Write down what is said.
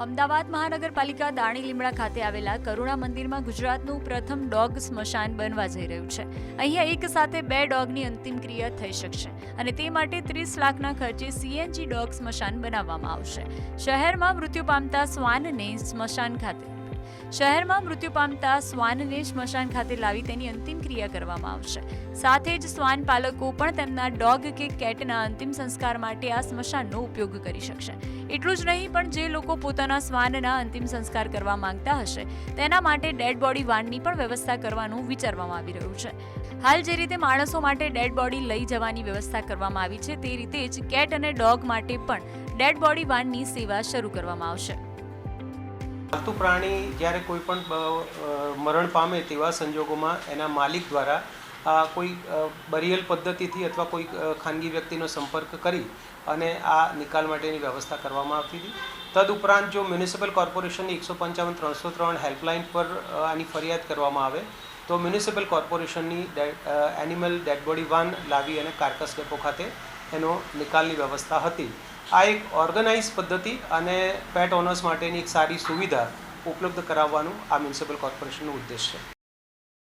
અમદાવાદ મહાનગરપાલિકા દાણી લીમડા ખાતે આવેલા કરુણા મંદિરમાં ગુજરાતનું પ્રથમ ડોગ સ્મશાન બનવા જઈ રહ્યું છે। અહીંયા એક સાથે 2 ડોગની અંતિમ ક્રિયા થઈ શકશે અને તે માટે 30 લાખના ખર્ચે CNG ડોગ સ્મશાન બનાવવામાં આવશે। શહેરમાં મૃત્યુ પામતા શ્વાનને સ્મશાન ખાતે લાવી તેની અંતિમ ક્રિયા કરવામાં આવશે। સાથે જ શ્વાન પાલકો પણ તેમના ડોગ કે કેટના અંતિમ સંસ્કાર માટે આ સ્મશાનનો ઉપયોગ કરી શકશે। એટલું જ નહીં, પણ જે લોકો પોતાના શ્વાનના અંતિમ સંસ્કાર કરવા માંગતા હશે તેના માટે ડેડ બોડી વાનની પણ વ્યવસ્થા કરવાનું વિચારવામાં આવી રહ્યું છે। હાલ જે રીતે માણસો માટે ડેડ બોડી લઈ જવાની વ્યવસ્થા કરવામાં આવી છે, તે રીતે જ કેટ અને ડોગ માટે પણ ડેડ બોડી વાનની સેવા શરૂ કરવામાં આવશે। પાલતુ પ્રાણી જ્યારે કોઈ પણ મરણ પામે તેવા સંજોગોમાં એના માલિક દ્વારા કોઈ બરિયલ પદ્ધતિથી અથવા કોઈ ખાનગી વ્યક્તિનો સંપર્ક કરી અને આ નિકાલ માટેની વ્યવસ્થા કરવામાં આવતી હતી। તદુપરાંત જો મ્યુનિસિપલ કોર્પોરેશનની 155-303 હેલ્પલાઇન પર આની ફરિયાદ કરવામાં આવે તો મ્યુનિસિપલ કોર્પોરેશનની એનિમલ ડેડ બોડી વાન લાવી અને કાર્કસ ડેપો ખાતે એનો નિકાલની વ્યવસ્થા હતી। આ એક ઓર્ગેનાઇઝ પદ્ધતિ અને પેટ ઓનર્સ માટેની એક સારી સુવિધા ઉપલબ્ધ કરાવવાનું આ મ્યુનિસિપલ કોર્પોરેશનનો ઉદ્દેશ છે।